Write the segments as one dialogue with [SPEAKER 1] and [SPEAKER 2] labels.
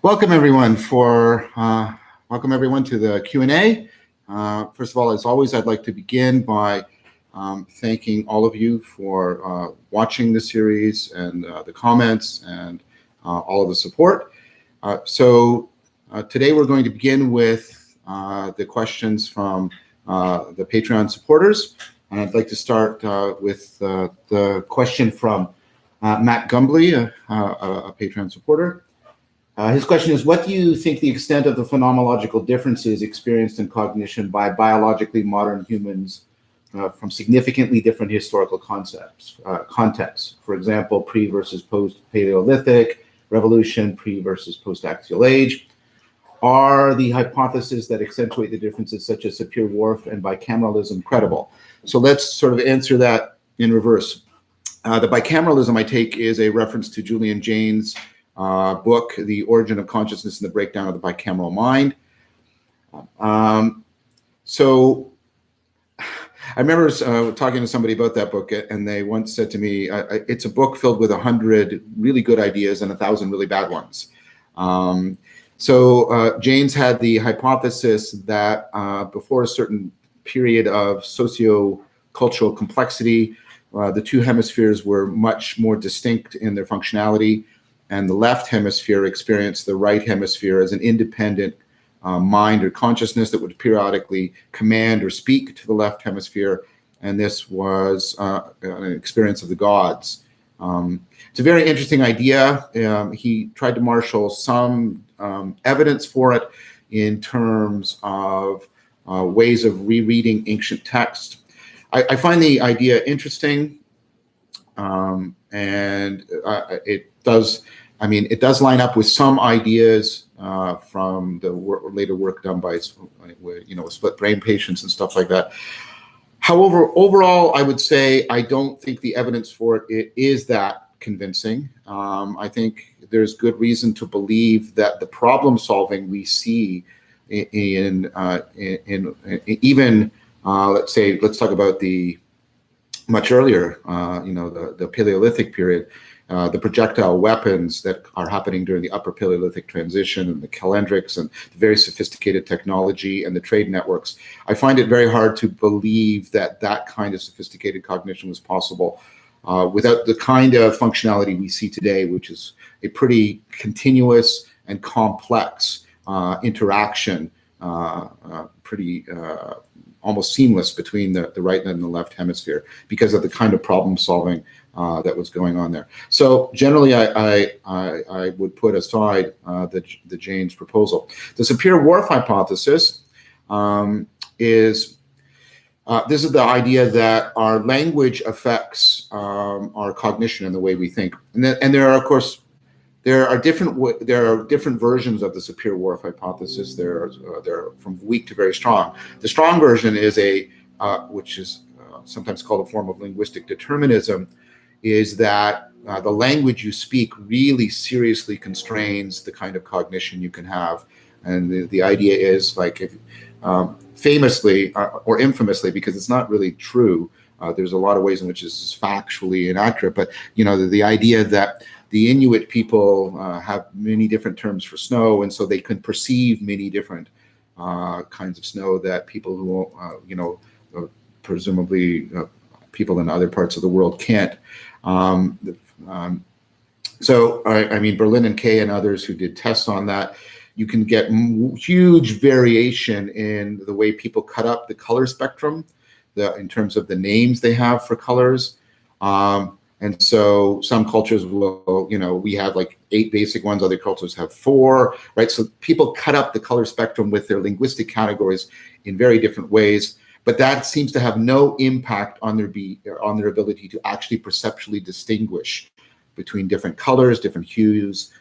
[SPEAKER 1] Welcome everyone to the Q&A. First of all, as always, I'd like to begin by thanking all of you for watching the series and the comments and all of the support. Today we're going to begin with the questions from the Patreon supporters. And I'd like to start with the question from Matt Gumbly, a Patreon supporter. His question is, what do you think the extent of the phenomenological differences experienced in cognition by biologically modern humans from significantly different historical contexts? For example, pre versus post-Paleolithic, revolution, pre versus post-axial age. Are the hypotheses that accentuate the differences such as Sapir-Whorf and bicameralism credible? So let's sort of answer that in reverse. The bicameralism, I take, is a reference to Julian Jaynes' book, The Origin of Consciousness and the Breakdown of the Bicameral Mind. So I remember talking to somebody about that book, and they once said to me, it's a book filled with 100 really good ideas and 1,000 really bad ones. Jaynes had the hypothesis that before a certain period of socio-cultural complexity, the two hemispheres were much more distinct in their functionality, and the left hemisphere experienced the right hemisphere as an independent mind or consciousness that would periodically command or speak to the left hemisphere, and this was an experience of the gods. It's a very interesting idea. He tried to marshal some evidence for it in terms of ways of rereading ancient texts. I find the idea interesting, and it does line up with some ideas from the later work done by, split brain patients and stuff like that. However, overall, I would say I don't think the evidence for it is that convincing. I think there's good reason to believe that the problem solving we see in even let's talk about the much earlier, the Paleolithic period. The projectile weapons that are happening during the Upper Paleolithic transition, and the calendrics and the very sophisticated technology and the trade networks. I find it very hard to believe that that kind of sophisticated cognition was possible without the kind of functionality we see today, which is a pretty continuous and complex interaction, pretty almost seamless between the right and the left hemisphere because of the kind of problem solving that was going on there. So generally, I would put aside the Jaynes proposal. The Sapir-Whorf hypothesis is this is the idea that our language affects our cognition and the way we think, and there are, of course, there are different versions of the Sapir-Whorf hypothesis. They're from weak to very strong. The strong version is which is sometimes called a form of linguistic determinism, is that the language you speak really seriously constrains the kind of cognition you can have. And the idea is, like, if famously or infamously, because it's not really true, there's a lot of ways in which this is factually inaccurate, but the idea that the Inuit people have many different terms for snow, and so they can perceive many different kinds of snow that people who, presumably people in other parts of the world can't. Berlin and Kay and others who did tests on that, you can get huge variation in the way people cut up the color spectrum, in terms of the names they have for colors. And so some cultures will, we have like 8 basic ones, other cultures have 4, right? So people cut up the color spectrum with their linguistic categories in very different ways, but that seems to have no impact on their ability to actually perceptually distinguish between different colors, different hues,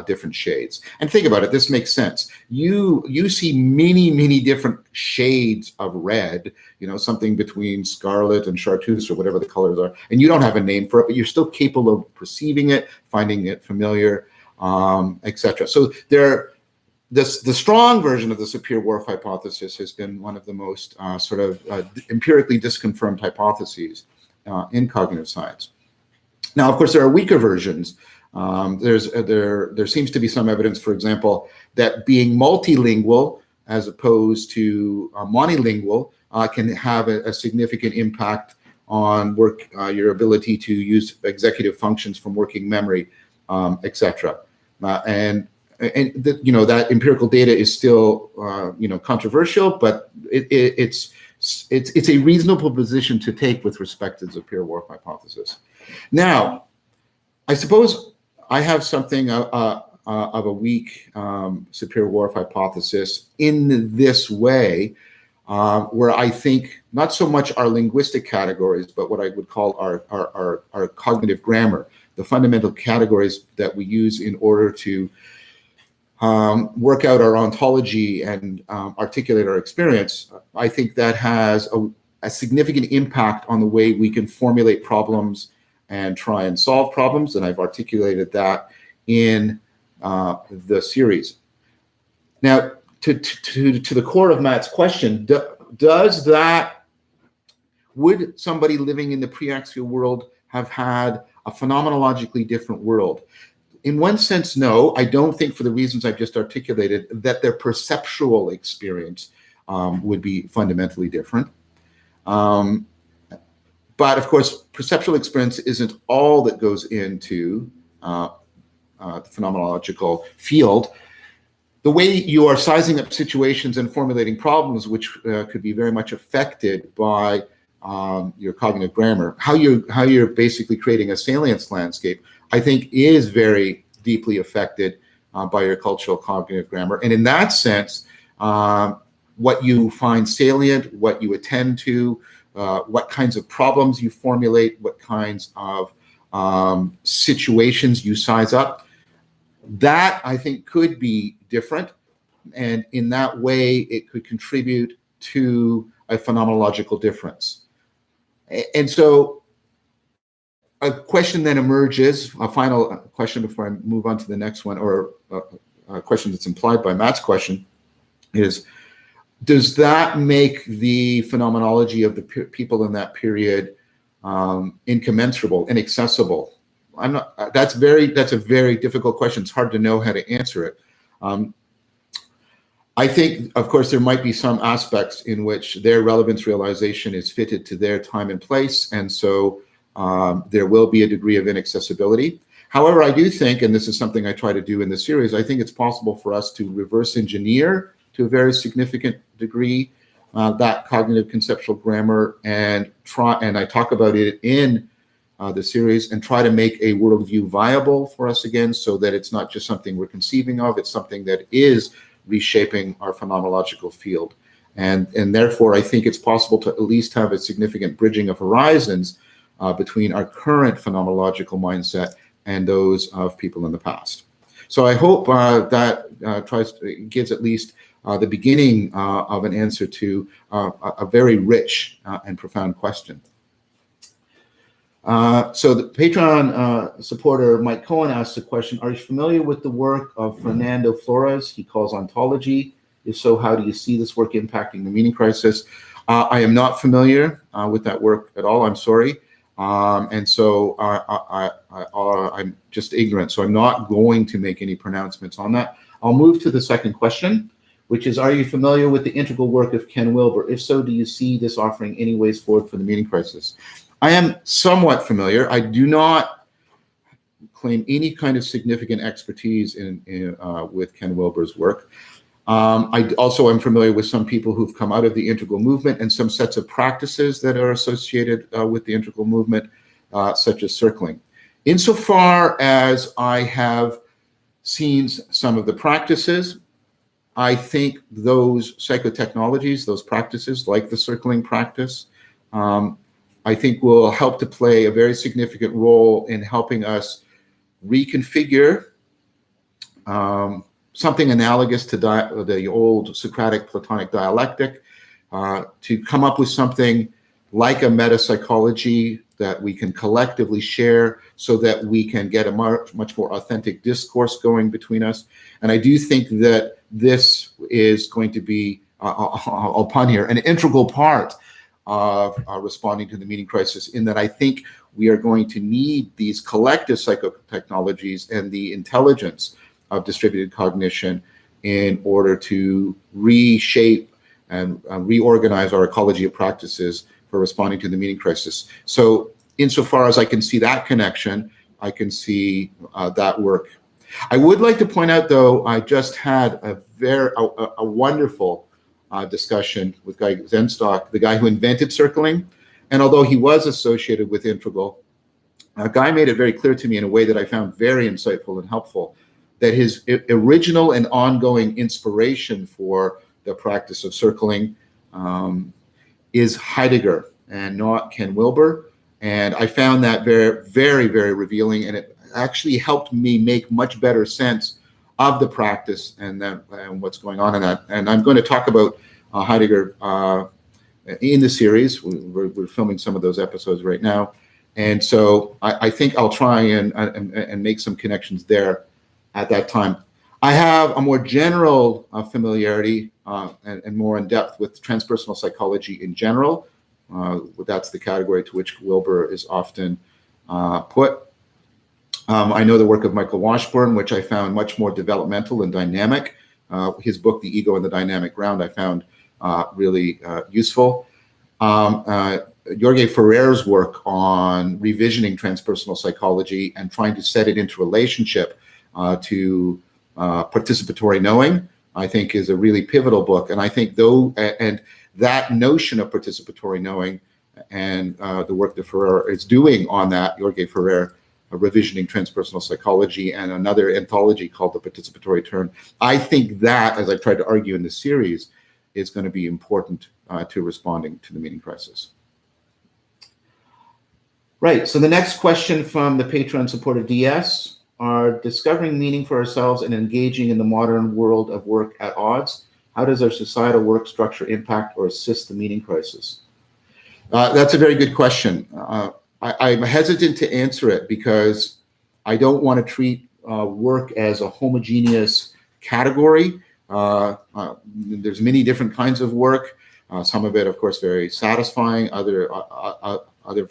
[SPEAKER 1] different shades. And think about it, this makes sense. You see many different shades of red, something between scarlet and chartreuse or whatever the colors are, and you don't have a name for it, but you're still capable of perceiving it, finding it familiar, etc. So the strong version of the Sapir-Whorf hypothesis has been one of the most empirically disconfirmed hypotheses in cognitive science. Now, of course, there are weaker versions There seems to be some evidence, for example, that being multilingual as opposed to monolingual can have a significant impact on your ability to use executive functions from working memory, etc. That empirical data is still controversial, but it's a reasonable position to take with respect to the superior warp hypothesis. Now, I suppose I have something of a weak superior warp hypothesis in this way, where I think not so much our linguistic categories, but what I would call our cognitive grammar, the fundamental categories that we use in order to work out our ontology and articulate our experience. I think that has a significant impact on the way we can formulate problems and try and solve problems, and I've articulated that in the series. Now, to the core of Matt's question, would somebody living in the pre-axial world have had a phenomenologically different world? In one sense, no. I don't think, for the reasons I've just articulated, that their perceptual experience would be fundamentally different. But of course, perceptual experience isn't all that goes into the phenomenological field. The way you are sizing up situations and formulating problems, which could be very much affected by your cognitive grammar, how you're basically creating a salience landscape, I think is very deeply affected by your cultural cognitive grammar. And in that sense, what you find salient, what you attend to, what kinds of problems you formulate, what kinds of situations you size up, that I think could be different. And in that way, it could contribute to a phenomenological difference. And so a question then emerges, a final question before I move on to the next one, or a question that's implied by Matt's question, is, does that make the phenomenology of the people in that period incommensurable, inaccessible? That's a very difficult question. It's hard to know how to answer it. I think, of course, there might be some aspects in which their relevance realization is fitted to their time and place, and so there will be a degree of inaccessibility. However, I do think, and this is something I try to do in the series, I think it's possible for us to reverse engineer to a very significant degree that cognitive conceptual grammar, and I talk about it in the series, and try to make a worldview viable for us again, so that it's not just something we're conceiving of, it's something that is reshaping our phenomenological field. And therefore, I think it's possible to at least have a significant bridging of horizons between our current phenomenological mindset and those of people in the past. So I hope that gives at least the beginning of an answer to a very rich and profound question. So the Patreon supporter Mike Cohen asks the question: are you familiar with the work of Fernando Flores he calls Ontology? If so, how do you see this work impacting the meaning crisis? I am not familiar with that work at all, I'm sorry. And so I'm just ignorant, so I'm not going to make any pronouncements on that. I'll move to the second question, which is, are you familiar with the integral work of Ken Wilber? If so, do you see this offering any ways forward for the meaning crisis? I am somewhat familiar. I do not claim any kind of significant expertise with Ken Wilber's work. I also am familiar with some people who've come out of the integral movement and some sets of practices that are associated with the integral movement, such as circling. Insofar as I have seen some of the practices, I think those psychotechnologies, those practices like the circling practice, I think will help to play a very significant role in helping us reconfigure something analogous to the old Socratic Platonic dialectic, to come up with something like a meta-psychology that we can collectively share so that we can get a much more authentic discourse going between us. And I do think that this is going to be, I'll pun here, an integral part of responding to the meaning crisis, in that I think we are going to need these collective psychotechnologies and the intelligence of distributed cognition in order to reshape and reorganize our ecology of practices for responding to the meaning crisis. So insofar as I can see that connection, I can see that work. I would like to point out, though, I just had a wonderful discussion with Guy Zenstock, the guy who invented circling. And although he was associated with Integral, Guy made it very clear to me in a way that I found very insightful and helpful that his original and ongoing inspiration for the practice of circling is Heidegger and not Ken Wilber. And I found that very, very, very revealing, and it actually helped me make much better sense of the practice and what's going on in that. And I'm going to talk about Heidegger in the series. We're filming some of those episodes right now. And so I think I'll try and make some connections there at that time. I have a more general familiarity and more in depth with transpersonal psychology in general. That's the category to which Wilber is often put. I know the work of Michael Washburn, which I found much more developmental and dynamic. His book, The Ego and the Dynamic Ground, I found really useful. Jorge Ferrer's work on revisioning transpersonal psychology and trying to set it into relationship to participatory knowing, I think is a really pivotal book. And I think and that notion of participatory knowing and the work that Ferrer is doing on that, Jorge Ferrer, revisioning transpersonal psychology, and another anthology called The Participatory Turn. I think that, as I've tried to argue in this series, is going to be important to responding to the meaning crisis. Right, so the next question from the Patreon supporter DS are discovering meaning for ourselves and engaging in the modern world of work at odds. How does our societal work structure impact or assist the meaning crisis? That's a very good question. I'm hesitant to answer it because I don't want to treat work as a homogeneous category. There's many different kinds of work. Some of it, of course, very satisfying. Other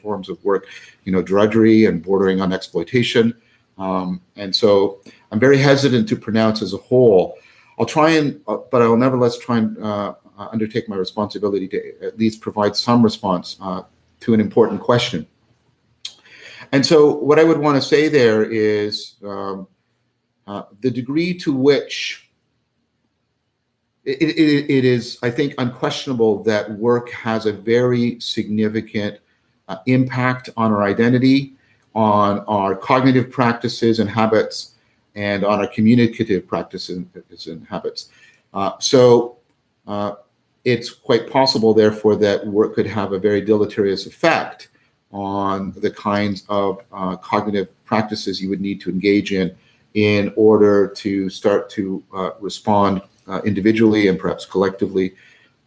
[SPEAKER 1] forms of work, drudgery and bordering on exploitation. And so I'm very hesitant to pronounce as a whole. I'll try but I'll nevertheless try and undertake my responsibility to at least provide some response to an important question. And so what I would want to say there is the degree to which it is, I think, unquestionable that work has a very significant impact on our identity, on our cognitive practices and habits, and on our communicative practices and habits. So it's quite possible, therefore, that work could have a very deleterious effect on the kinds of cognitive practices you would need to engage in order to start to respond individually and perhaps collectively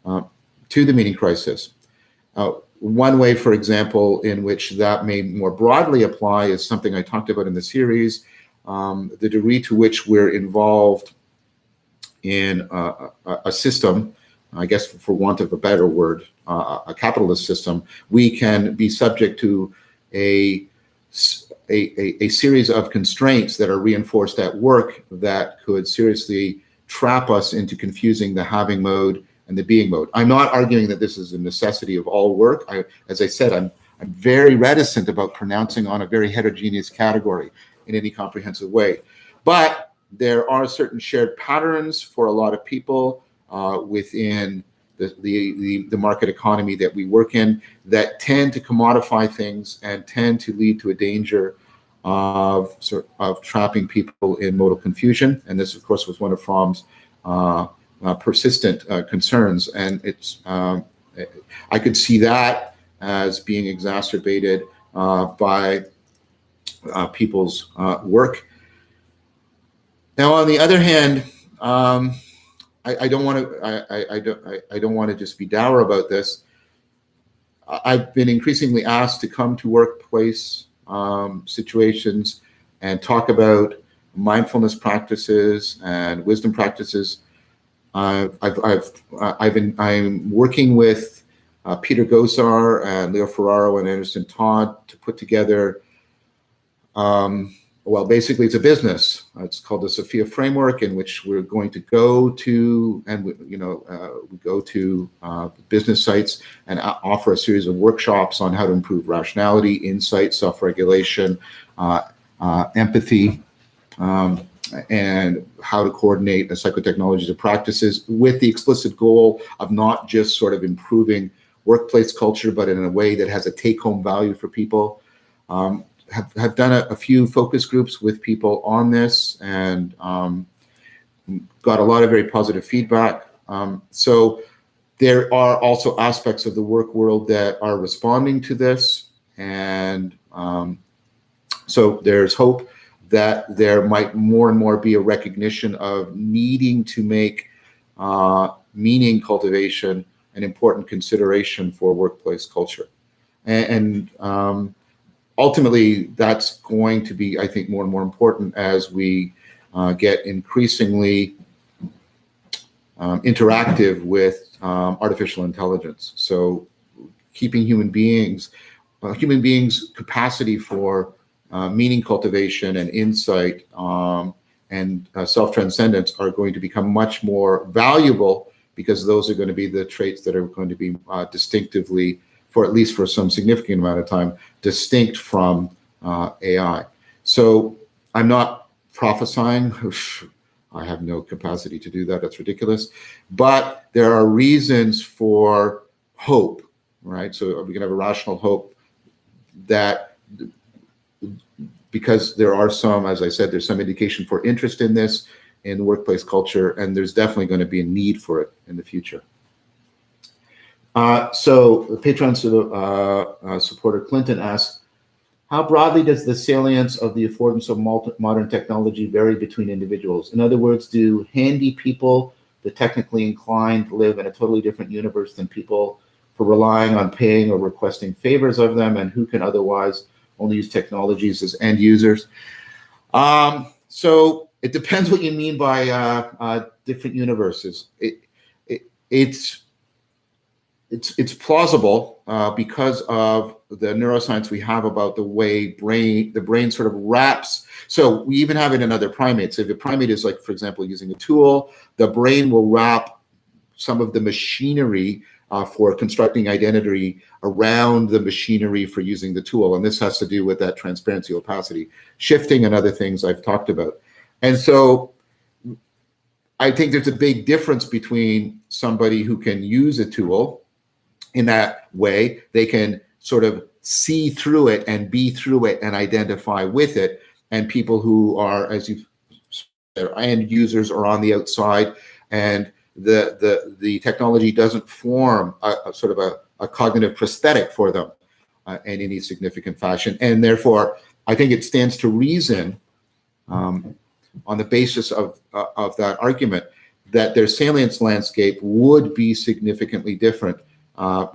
[SPEAKER 1] to the meaning crisis. One way, for example, in which that may more broadly apply is something I talked about in the series, the degree to which we're involved in a system, I guess for want of a better word, a capitalist system. We can be subject to a series of constraints that are reinforced at work that could seriously trap us into confusing the having mode and the being mode. I'm not arguing that this is a necessity of all work. As I said, I'm very reticent about pronouncing on a very heterogeneous category in any comprehensive way. But there are certain shared patterns for a lot of people within the market economy that we work in that tend to commodify things and tend to lead to a danger of trapping people in modal confusion. And this, of course, was one of Fromm's persistent concerns. And it's I could see that as being exacerbated by people's work. Now, on the other hand, I don't want to just be dour about this. I've been increasingly asked to come to workplace situations and talk about mindfulness practices and wisdom practices. I'm working with Peter Gosar and Leo Ferraro and Anderson Todd to put together, well, basically it's a business. It's called the Sophia Framework, in which we're going to go to, and we go to business sites and offer a series of workshops on how to improve rationality, insight, self-regulation, empathy, and how to coordinate the psychotechnologies and practices, with the explicit goal of not just sort of improving workplace culture, but in a way that has a take-home value for people. Have done a few focus groups with people on this, and got a lot of very positive feedback. So there are also aspects of the work world that are responding to this, and so there's hope that there might more and more be a recognition of needing to make meaning cultivation an important consideration for workplace culture. And ultimately, that's going to be, I think, more and more important as we get increasingly interactive with artificial intelligence. So keeping human beings' capacity for meaning cultivation and insight and self-transcendence are going to become much more valuable, because those are going to be the traits that are going to be distinctively, for at least for some significant amount of time, distinct from AI. So I'm not prophesying. I have no capacity to do that. That's ridiculous. But there are reasons for hope, right? So we can have a rational hope that, because there are some, as I said, there's some indication for interest in this in the workplace culture, and there's definitely going to be a need for it in the future. So the Patreon supporter Clinton asks, how broadly does the salience of the affordance of modern technology vary between individuals? In other words, do handy people, the technically inclined, live in a totally different universe than people for relying on paying or requesting favors of them, and who can otherwise only use technologies as end users? So it depends what you mean by different universes. It's plausible because of the neuroscience we have about the way the brain sort of wraps. So we even have it in other primates. If a primate is, like, for example, using a tool, the brain will wrap some of the machinery for constructing identity around the machinery for using the tool. And this has to do with that transparency, opacity, shifting, and other things I've talked about. And so I think there's a big difference between somebody who can use a tool in that way. They can sort of see through it and be through it and identify with it, and people who are, as you said, end users, are on the outside, and the technology doesn't form a sort of a cognitive prosthetic for them in any significant fashion. And therefore, I think it stands to reason, on the basis of that argument, that their salience landscape would be significantly different,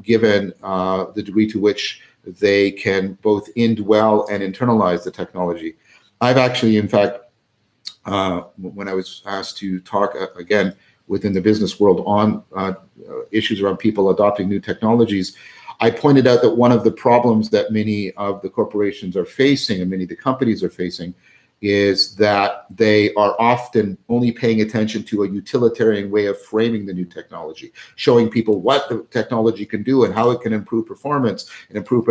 [SPEAKER 1] given the degree to which they can both indwell and internalize the technology. I've actually, in fact, when I was asked to talk again within the business world on issues around people adopting new technologies, I pointed out that one of the problems that many of the corporations are facing and many of the companies are facing is that they are often only paying attention to a utilitarian way of framing the new technology, showing people what the technology can do and how it can improve performance and improve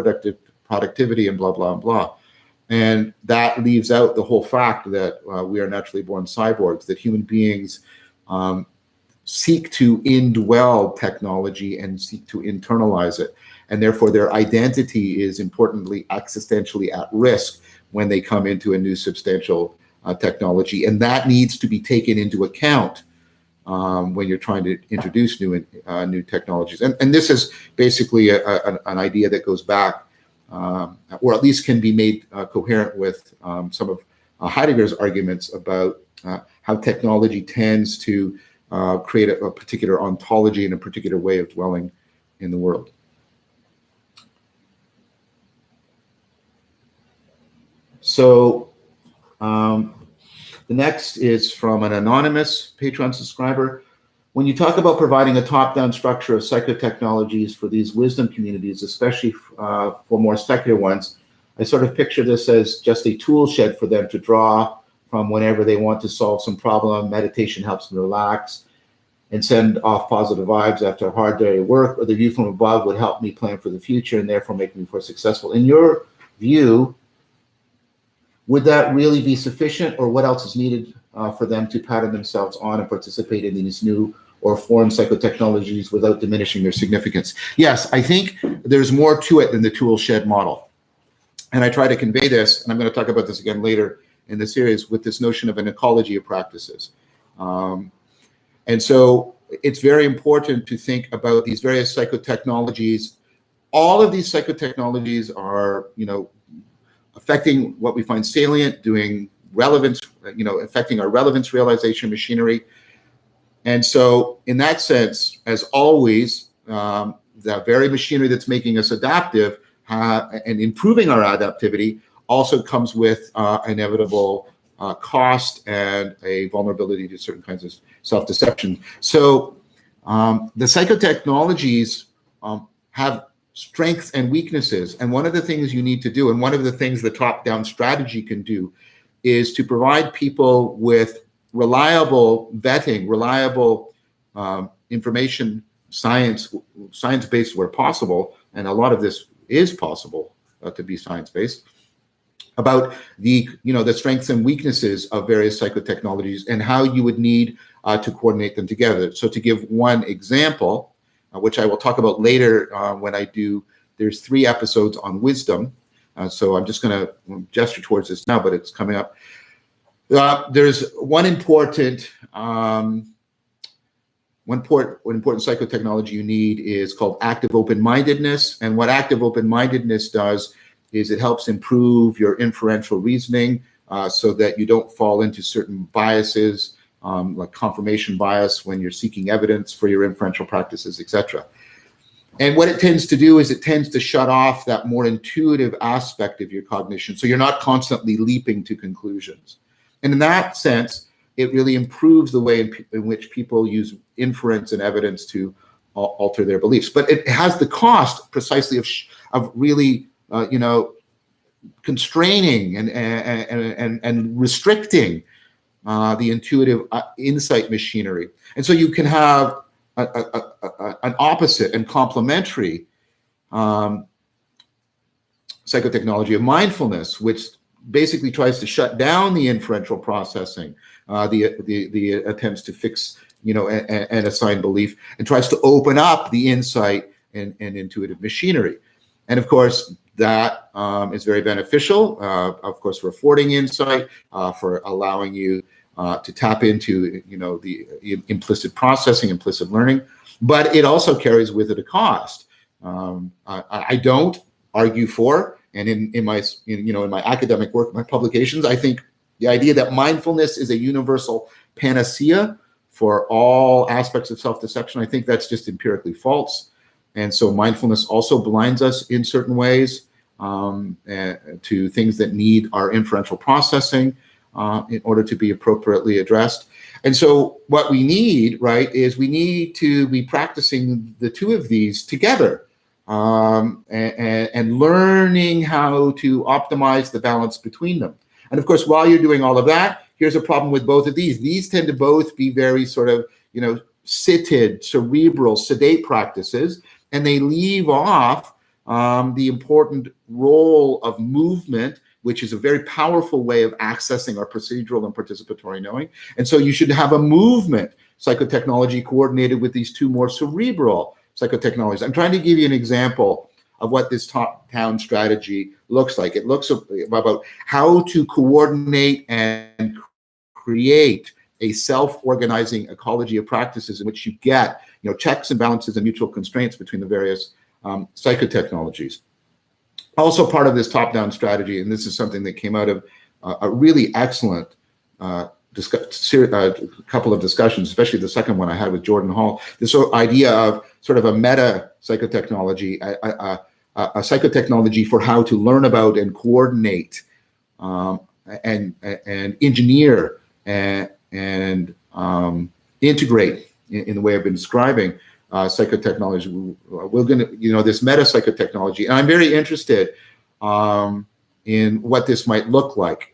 [SPEAKER 1] productivity and blah, blah, blah. And that leaves out the whole fact that we are naturally born cyborgs, that human beings seek to indwell technology and seek to internalize it. And therefore, their identity is importantly existentially at risk when they come into a new substantial technology. And that needs to be taken into account when you're trying to introduce new technologies. And this is basically an idea that goes back, or at least can be made coherent with some of Heidegger's arguments about how technology tends to create a particular ontology and a particular way of dwelling in the world. So the next is from an anonymous Patreon subscriber. when you talk about providing a top-down structure of psychotechnologies for these wisdom communities, especially for more secular ones, I sort of picture this as just a tool shed for them to draw from whenever they want to solve some problem. Meditation helps them relax and send off positive vibes after a hard day of work, or the view from above would help me plan for the future and therefore make me more successful. In your view, would that really be sufficient, or what else is needed for them to pattern themselves on and participate in these new or foreign psychotechnologies without diminishing their significance? Yes, I think there's more to it than the tool shed model. And I try to convey this, and I'm going to talk about this again later in the series, with this notion of an ecology of practices. And so it's very important to think about these various psychotechnologies. All of these psychotechnologies are, affecting what we find salient, doing relevance, affecting our relevance realization machinery. And so in that sense, as always, the very machinery that's making us adaptive and improving our adaptivity also comes with inevitable cost and a vulnerability to certain kinds of self-deception. So the psychotechnologies have strengths and weaknesses. And one of the things you need to do, and one of the things the top-down strategy can do, is to provide people with reliable vetting, reliable information, science-based where possible, and a lot of this is possible to be science-based, about the strengths and weaknesses of various psychotechnologies and how you would need to coordinate them together. So to give one example, which I will talk about later when there's 3 episodes on wisdom. So I'm just going to gesture towards this now, but it's coming up. There's one important psychotechnology you need is called active open-mindedness. And what active open-mindedness does is it helps improve your inferential reasoning so that you don't fall into certain biases, like confirmation bias when you're seeking evidence for your inferential practices, etc. And what it tends to do is it tends to shut off that more intuitive aspect of your cognition, so you're not constantly leaping to conclusions. And in that sense, it really improves the way in which people use inference and evidence to alter their beliefs. But it has the cost precisely of really constraining and restricting the intuitive insight machinery. And so you can have an opposite and complementary psychotechnology of mindfulness, which basically tries to shut down the inferential processing, the attempts to fix, and assign belief, and tries to open up the insight and intuitive machinery. And of course, that is very beneficial, of course, for affording insight, for allowing you to tap into, the implicit processing, implicit learning. But it also carries with it a cost. I don't argue for, and in my academic work, my publications, I think the idea that mindfulness is a universal panacea for all aspects of self-deception, I think that's just empirically false. And so mindfulness also blinds us in certain ways to things that need our inferential processing in order to be appropriately addressed. And so what we need, right, is we need to be practicing the 2 of these together and learning how to optimize the balance between them. And of course, while you're doing all of that, here's a problem with both of these. These tend to both be very sort of, seated, cerebral, sedate practices, and they leave off the important role of movement, which is a very powerful way of accessing our procedural and participatory knowing. And so you should have a movement psychotechnology coordinated with these 2 more cerebral psychotechnologies. I'm trying to give you an example of what this top-down strategy looks like. It looks about how to coordinate and create a self-organizing ecology of practices in which you get, checks and balances and mutual constraints between the various psychotechnologies. Also part of this top-down strategy, and this is something that came out of a really excellent couple of discussions, especially the second one I had with Jordan Hall, this idea of sort of a meta psychotechnology, a psychotechnology for how to learn about and coordinate and engineer and integrate in the way I've been describing psychotechnology. We're going to, this meta psychotechnology, and I'm very interested in what this might look like.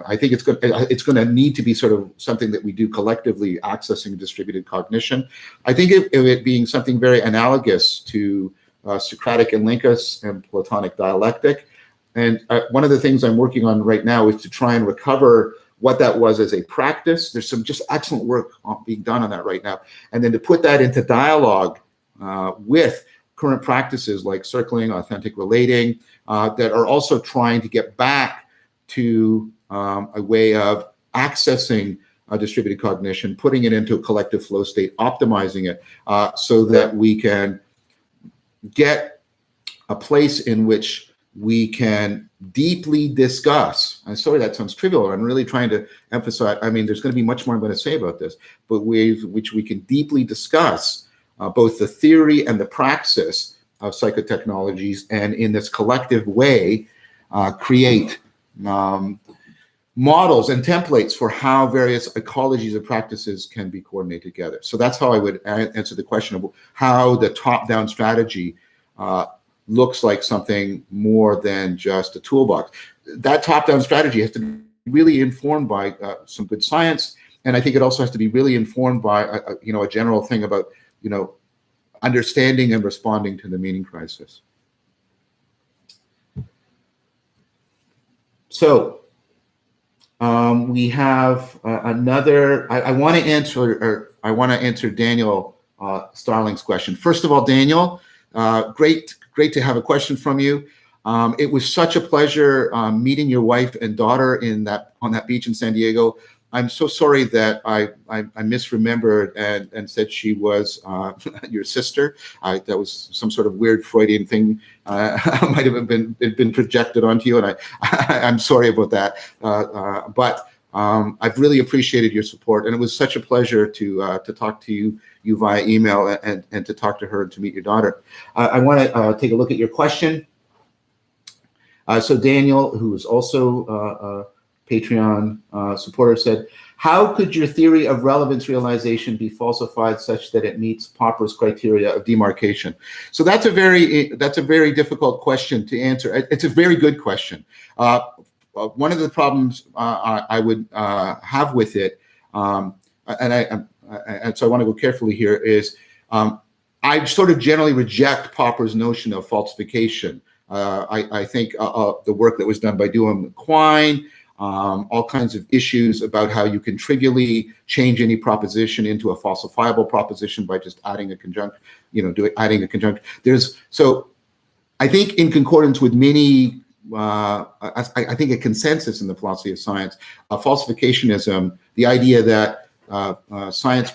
[SPEAKER 1] I think it's going to need to be sort of something that we do collectively, accessing distributed cognition. I think of it being something very analogous to Socratic and Lincus and Platonic dialectic. And one of the things I'm working on right now is to try and recover what that was as a practice. There's some just excellent work being done on that right now. And then to put that into dialogue with current practices like circling, authentic relating, that are also trying to get back to a way of accessing distributed cognition, putting it into a collective flow state, optimizing it so that we can get a place in which we can deeply discuss. I'm sorry that sounds trivial. I'm really trying to emphasize, I mean, there's going to be much more I'm going to say about this, but ways which we can deeply discuss both the theory and the praxis of psychotechnologies, and in this collective way, create models and templates for how various ecologies of practices can be coordinated together. So that's how I would answer the question of how the top-down strategy looks like something more than just a toolbox. That top-down strategy has to be really informed by some good science, and I think it also has to be really informed by a general thing about understanding and responding to the meaning crisis. So we have another. I want to answer Daniel Starling's question. First of all, Daniel, great to have a question from you. It was such a pleasure meeting your wife and daughter on that beach in San Diego. I'm so sorry that I misremembered and said she was your sister. That was some sort of weird Freudian thing. Might have been projected onto you, and I'm sorry about that. But I've really appreciated your support, and it was such a pleasure to talk to you via email and to talk to her and to meet your daughter. I want to take a look at your question. So Daniel, who is also Patreon supporter, said, how could your theory of relevance realization be falsified such that it meets Popper's criteria of demarcation? So that's a very difficult question to answer. It's a very good question. One of the problems I would have with it, and so I want to go carefully here, is I sort of generally reject Popper's notion of falsification. I think the work that was done by Duham Quine, all kinds of issues about how you can trivially change any proposition into a falsifiable proposition by just adding a conjunct, adding a conjunct. So I think in concordance with many, I think a consensus in the philosophy of science, falsificationism, the idea that science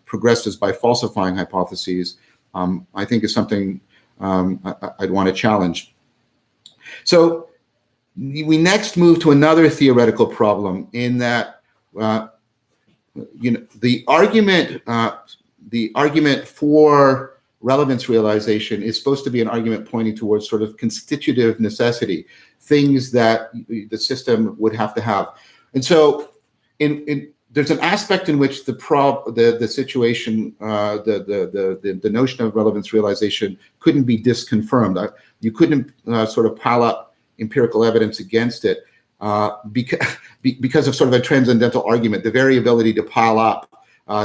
[SPEAKER 1] progresses by falsifying hypotheses, I think is something I'd want to challenge. So we next move to another theoretical problem in that, the argument for relevance realization is supposed to be an argument pointing towards sort of constitutive necessity, things that the system would have to have. And so there's an aspect in which the situation, the notion of relevance realization couldn't be disconfirmed. You couldn't sort of pile up empirical evidence against it because of sort of a transcendental argument. The very ability to pile up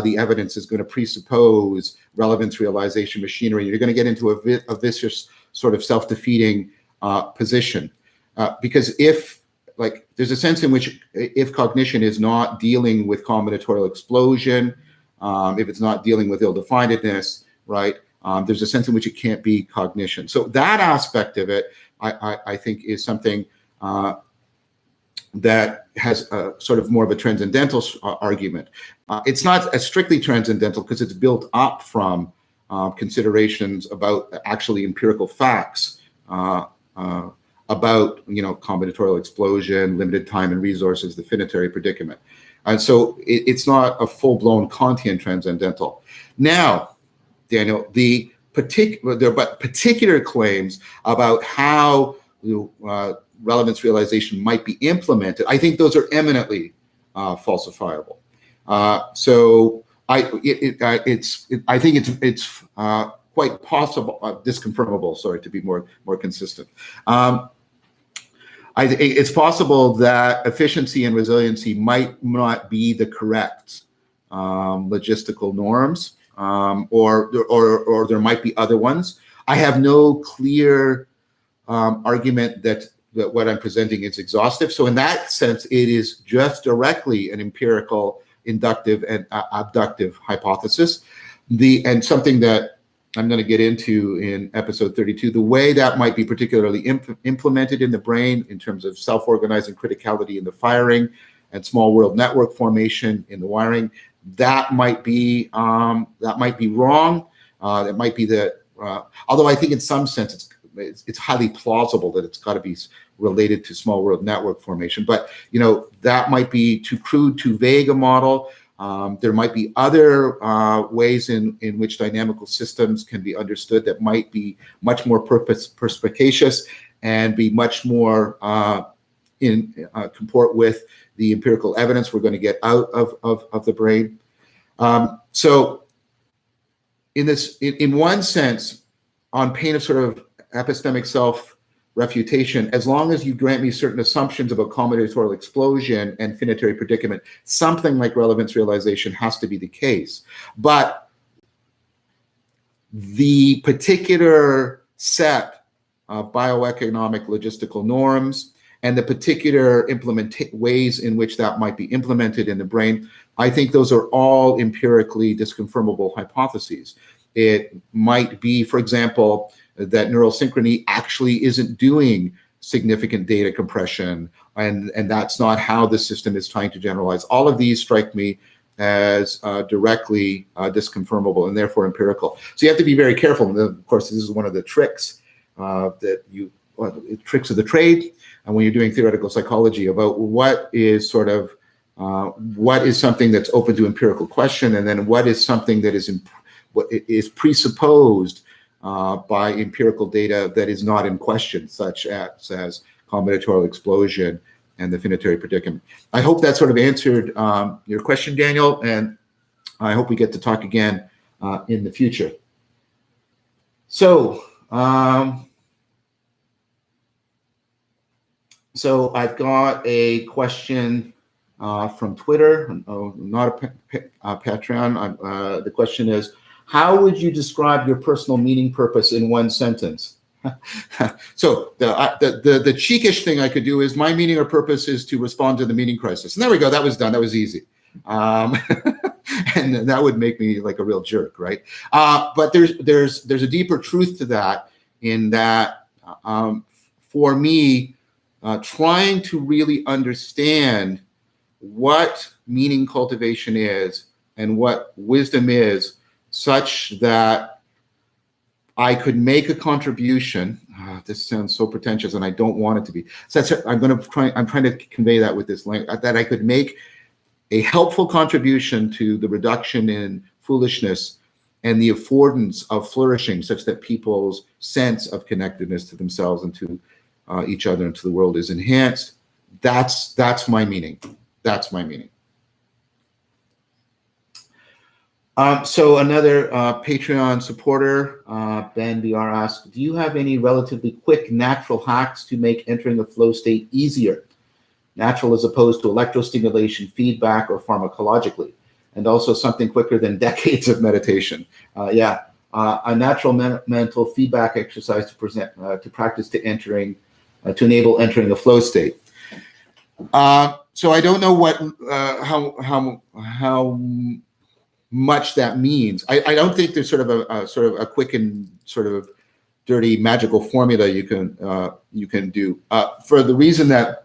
[SPEAKER 1] the evidence is going to presuppose relevance realization machinery. You're going to get into a vicious sort of self-defeating position because there's a sense in which if cognition is not dealing with combinatorial explosion, if it's not dealing with ill-definedness, right, there's a sense in which it can't be cognition. So that aspect of it, I think, is something that has a sort of more of a transcendental argument. It's not a strictly transcendental because it's built up from considerations about actually empirical facts about combinatorial explosion, limited time and resources, the finitary predicament. And so it's not a full-blown Kantian transcendental. Now, Daniel, there are particular claims about how relevance realization might be implemented. I think those are eminently falsifiable. So I think it's quite possible, disconfirmable. Sorry, to be more consistent. It's possible that efficiency and resiliency might not be the correct logistical norms, or there might be other ones. I have no clear argument that what I'm presenting is exhaustive. So in that sense, it is just directly an empirical, inductive, and abductive hypothesis. And something that I'm going to get into in episode 32, the way that might be particularly implemented in the brain in terms of self-organizing criticality in the firing and small world network formation in the wiring, that might be wrong. It might be that, although I think in some sense it's highly plausible that it's got to be related to small world network formation. But that might be too crude, too vague a model. There might be other ways in which dynamical systems can be understood that might be much more perspicacious and be much more comport with the empirical evidence we're going to get out of the brain. So in one sense, on pain of sort of epistemic self-refutation, as long as you grant me certain assumptions about combinatorial explosion and finitary predicament, something like relevance realization has to be the case. But the particular set of bioeconomic logistical norms and the particular ways in which that might be implemented in the brain, I think those are all empirically disconfirmable hypotheses. It might be, for example, that neural synchrony actually isn't doing significant data compression, and that's not how the system is trying to generalize. All of these strike me as directly disconfirmable and therefore empirical. So you have to be very careful. And of course, this is one of the tricks tricks of the trade, and when you're doing theoretical psychology, about what is something that's open to empirical question, and then what is something that is presupposed by empirical data that is not in question, such as combinatorial explosion and the finitary predicament. I hope that sort of answered your question, Daniel, and I hope we get to talk again in the future. So, so I've got a question from Twitter, not a Patreon. The question is, how would you describe your personal meaning purpose in one sentence? So the cheekish thing I could do is, my meaning or purpose is to respond to the meaning crisis. And there we go. That was done. That was easy. And that would make me like a real jerk, right? But there's a deeper truth to that, in that for me, trying to really understand what meaning cultivation is and what wisdom is, such that I could make a contribution. This sounds so pretentious, and I don't want it to be. So I'm trying to convey that with this language, that I could make a helpful contribution to the reduction in foolishness and the affordance of flourishing, such that people's sense of connectedness to themselves and to each other and to the world is enhanced. That's my meaning. That's my meaning. So another Patreon supporter, Ben BR, asks, do you have any relatively quick natural hacks to make entering the flow state easier? Natural as opposed to electrostimulation, feedback, or pharmacologically, and also something quicker than decades of meditation. A natural mental feedback exercise to practice to enable entering a flow state. So I don't know what how much that means. I don't think there's sort of a quick and sort of dirty magical formula you can do, for the reason that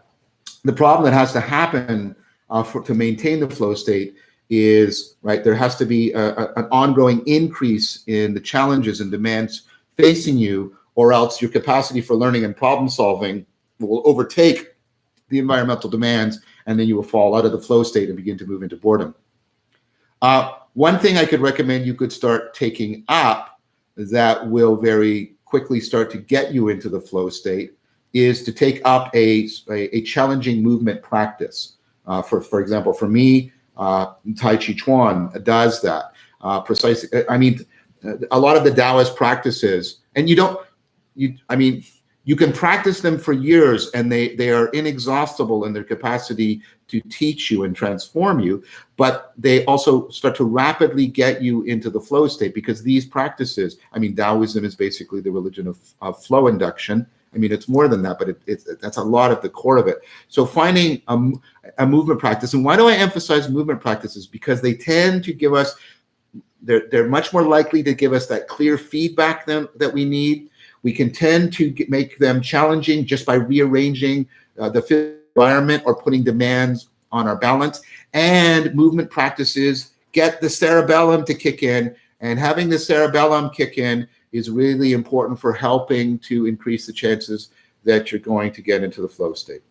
[SPEAKER 1] the problem that has to happen to maintain the flow state is, right, there has to be an ongoing increase in the challenges and demands facing you, or else your capacity for learning and problem solving will overtake the environmental demands, and then you will fall out of the flow state and begin to move into boredom. One thing I could recommend you could start taking up that will very quickly start to get you into the flow state is to take up a challenging movement practice. For example, for me, Tai Chi Chuan does that precisely. I mean, a lot of the Taoist practices, and you can practice them for years, and they are inexhaustible in their capacity to teach you and transform you, but they also start to rapidly get you into the flow state, because these practices, Taoism is basically the religion of flow induction. It's more than that, but that's a lot of the core of it. So finding a movement practice, and why do I emphasize movement practices? Because they tend to give us, they're much more likely to give us that clear feedback that we need. We can tend to make them challenging just by rearranging the physical environment or putting demands on our balance. And movement practices get the cerebellum to kick in, and having the cerebellum kick in is really important for helping to increase the chances that you're going to get into the flow state.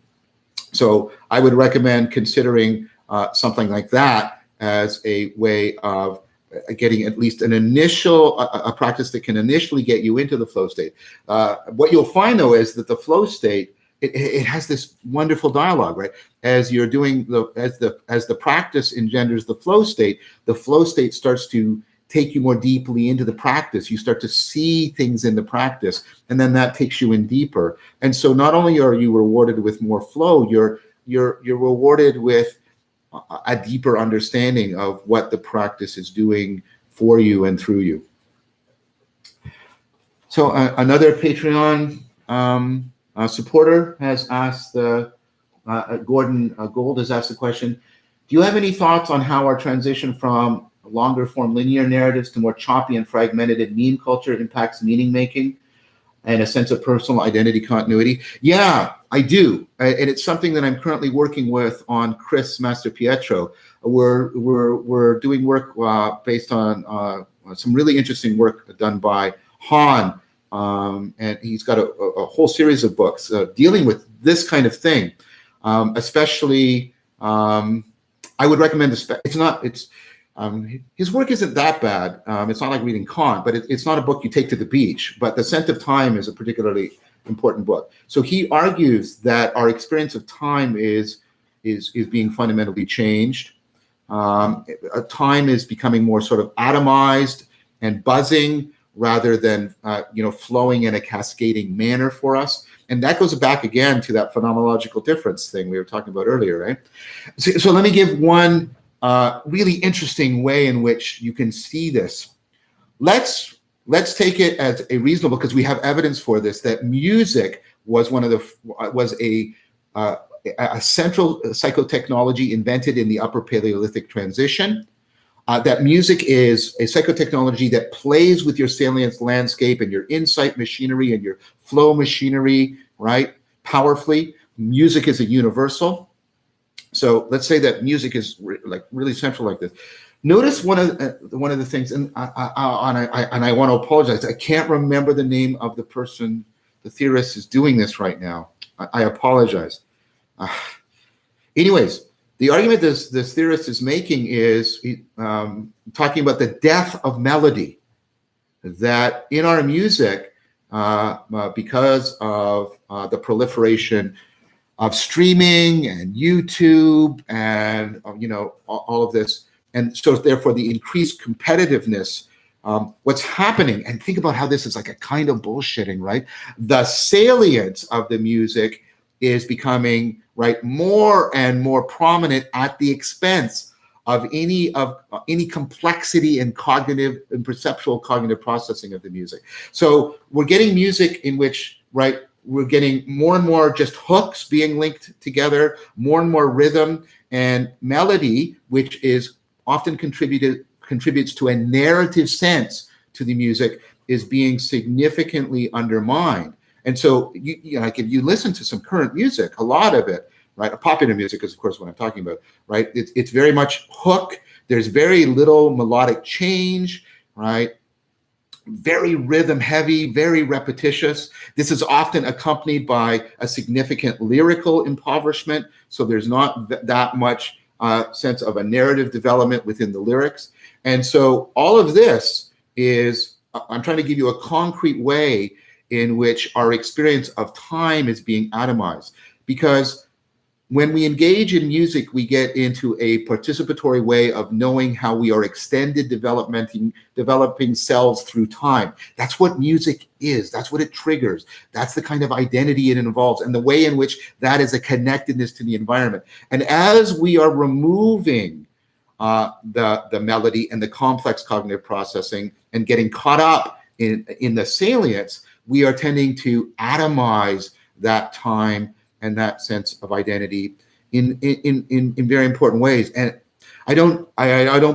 [SPEAKER 1] So I would recommend considering something like that as a way of getting at least an initial a practice that can initially get you into the flow state. What you'll find, though, is that the flow state, it has this wonderful dialogue, right? As you're doing as the practice engenders the flow state starts to take you more deeply into the practice. You start to see things in the practice, and then that takes you in deeper. And so not only are you rewarded with more flow, you're rewarded with a deeper understanding of what the practice is doing for you and through you. So another Patreon supporter has asked, Gordon Gold has asked the question, do you have any thoughts on how our transition from longer form linear narratives to more choppy and fragmented and meme culture impacts meaning making and a sense of personal identity continuity? Yeah, I do. And it's something that I'm currently working with on Chris Master Pietro. We're doing work based on some really interesting work done by Han. And he's got a whole series of books dealing with this kind of thing. Especially, I would recommend his work isn't that bad. It's not like reading Kant, but it's not a book you take to the beach. But The Scent of Time is a particularly important book. So he argues that our experience of time is being fundamentally changed. Time is becoming more sort of atomized and buzzing rather than flowing in a cascading manner for us. And that goes back again to that phenomenological difference thing we were talking about earlier, right? So let me give one really interesting way in which you can see this. Let's take it as a reasonable, because we have evidence for this, that music was a central psychotechnology invented in the Upper Paleolithic transition. That music is a psychotechnology that plays with your salience landscape and your insight machinery and your flow machinery, right? Powerfully. Music is a universal. So let's say that music is really central like this. Notice one of the things, and I want to apologize. I can't remember the name of the person, the theorist, is doing this right now. I apologize. Anyways, the argument this theorist is making is talking about the death of melody. That in our music, because of the proliferation of streaming and YouTube and all of this, and so therefore the increased competitiveness, what's happening, and think about how this is like a kind of bullshitting, right? The salience of the music is becoming more and more prominent at the expense of any complexity in cognitive and perceptual cognitive processing of the music. So we're getting music in which we're getting more and more just hooks being linked together, more and more rhythm, and melody, which is often contributes to a narrative sense to the music, is being significantly undermined. And so, if you listen to some current music, a lot of it, right? Popular music is, of course, what I'm talking about, right? It's very much hook. There's very little melodic change, right? Very rhythm heavy, very repetitious. This is often accompanied by a significant lyrical impoverishment. So there's not that much sense of a narrative development within the lyrics. And so all of this is, I'm trying to give you a concrete way in which our experience of time is being atomized. Because when we engage in music, we get into a participatory way of knowing how we are extended developing selves through time. That's what music is. That's what it triggers. That's the kind of identity it involves, and the way in which that is a connectedness to the environment. And as we are removing the melody and the complex cognitive processing and getting caught up in the salience, we are tending to atomize that time and that sense of identity in very important ways. And I don't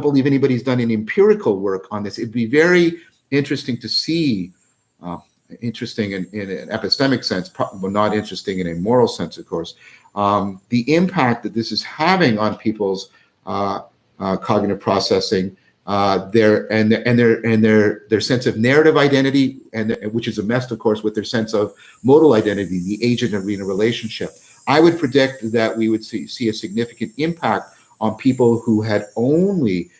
[SPEAKER 1] believe anybody's done any empirical work on this. It'd be very interesting to see, interesting in an epistemic sense, but not interesting in a moral sense, of course, the impact that this is having on people's cognitive processing, their sense of narrative identity, and which is messed, of course, with their sense of modal identity, the agent arena relationship. I would predict that we would see a significant impact on people who had only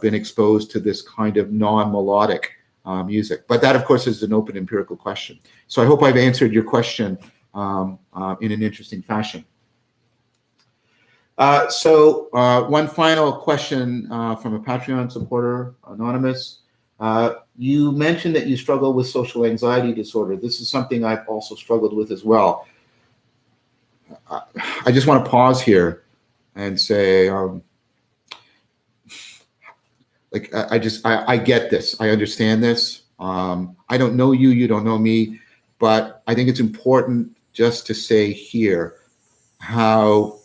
[SPEAKER 1] been exposed to this kind of non-melodic music. But that, of course, is an open empirical question. So I hope I've answered your question in an interesting fashion. So one final question from a Patreon supporter, Anonymous. You mentioned that you struggle with social anxiety disorder. This is something I've also struggled with as well. I just want to pause here and say, I get this. I understand this. I don't know you, you don't know me, but I think it's important just to say here how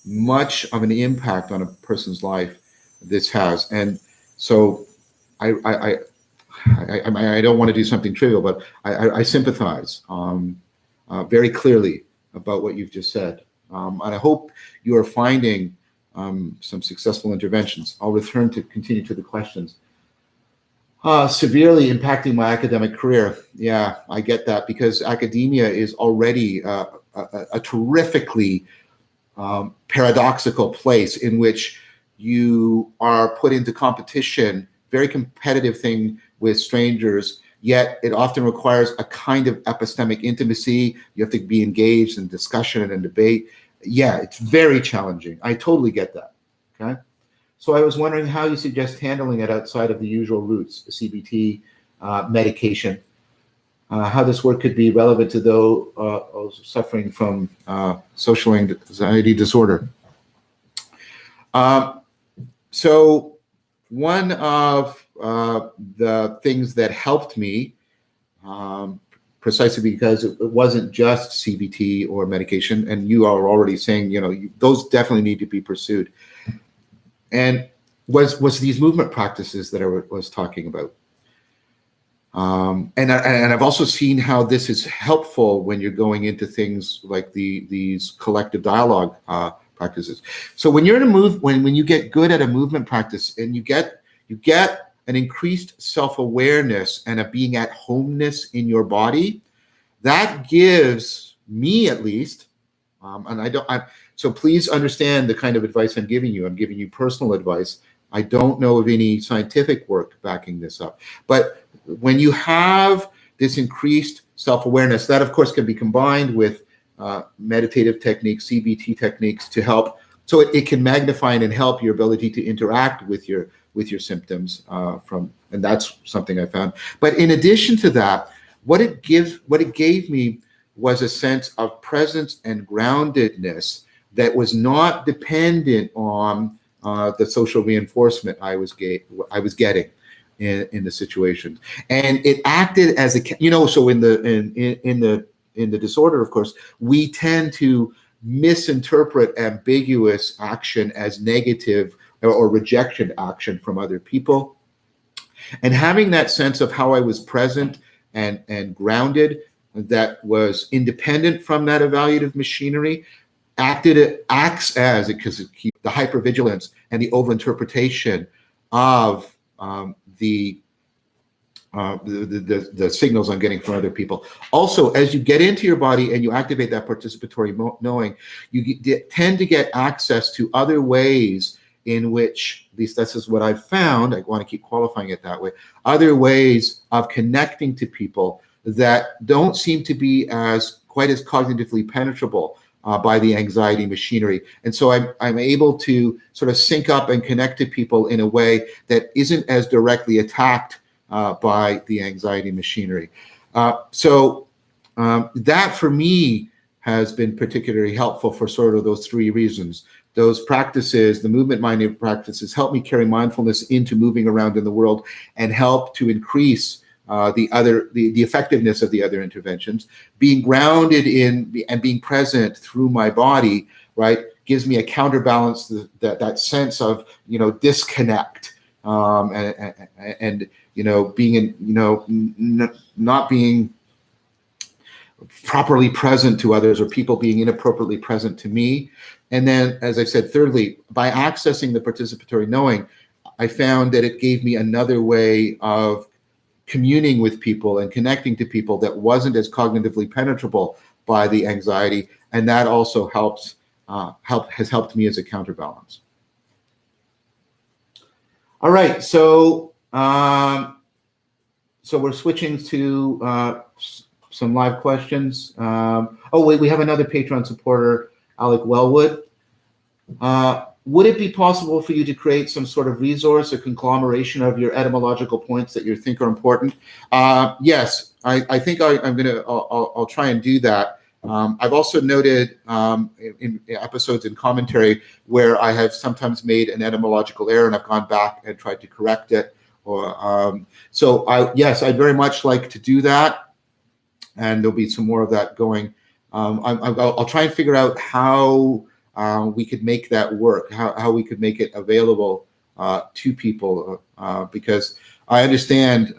[SPEAKER 1] much of an impact on a person's life this has. And so I don't want to do something trivial, but I sympathize very clearly about what you've just said. And I hope you are finding some successful interventions. I'll return to continue to the questions. Severely impacting my academic career. Yeah, I get that, because academia is already a terrifically paradoxical place in which you are put into competition, very competitive thing with strangers, yet it often requires a kind of epistemic intimacy. You have to be engaged in discussion and debate. Yeah, it's very challenging. I totally get that, okay? So I was wondering how you suggest handling it outside of the usual routes, CBT, medication, how this work could be relevant to those suffering from social anxiety disorder. So one of the things that helped me, precisely because it wasn't just CBT or medication, and you are already saying, those definitely need to be pursued, and was these movement practices that I was talking about. And I've also seen how this is helpful when you're going into things like these collective dialogue practices. So when you're in a when you get good at a movement practice and you get an increased self-awareness and a being at homeness in your body, that gives me, at least, so please understand the kind of advice I'm giving you. I'm giving you personal advice. I don't know of any scientific work backing this up. But when you have this increased self-awareness, that of course can be combined with meditative techniques, CBT techniques, to help, so it can magnify and help your ability to interact with your symptoms and that's something I found. But in addition to that, what it gave me was a sense of presence and groundedness that was not dependent on the social reinforcement I was getting in the situation, and it acted as a so in the disorder, of course, we tend to misinterpret ambiguous action as negative or rejection action from other people, and having that sense of how I was present and grounded, that was independent from that evaluative machinery, acts as, because the hypervigilance and the overinterpretation of the signals I'm getting from other people. Also, as you get into your body and you activate that participatory knowing, you tend to get access to other ways in which, at least this is what I've found, I want to keep qualifying it that way, other ways of connecting to people that don't seem to be quite as cognitively penetrable by the anxiety machinery. And so I'm able to sort of sync up and connect to people in a way that isn't as directly attacked by the anxiety machinery. So that for me has been particularly helpful for sort of those three reasons. Those practices, the movement-minded practices, help me carry mindfulness into moving around in the world and help to increase the effectiveness of the other interventions. Being grounded in and being present through my body, right, gives me a counterbalance, that sense of, disconnect, and being in, not being properly present to others, or people being inappropriately present to me. And then, as I said, thirdly, by accessing the participatory knowing, I found that it gave me another way of communing with people and connecting to people that wasn't as cognitively penetrable by the anxiety, and that also has helped me as a counterbalance. All right, so we're switching to some live questions. Oh wait, we have another Patreon supporter, Alec Wellwood. Would it be possible for you to create some sort of resource or conglomeration of your etymological points that you think are important? Yes, I think I'll try and do that. I've also noted in episodes and commentary where I have sometimes made an etymological error and I've gone back and tried to correct it. Yes, I'd very much like to do that, and there'll be some more of that going. I'll try and figure out how we could make that work, how we could make it available to people, because I understand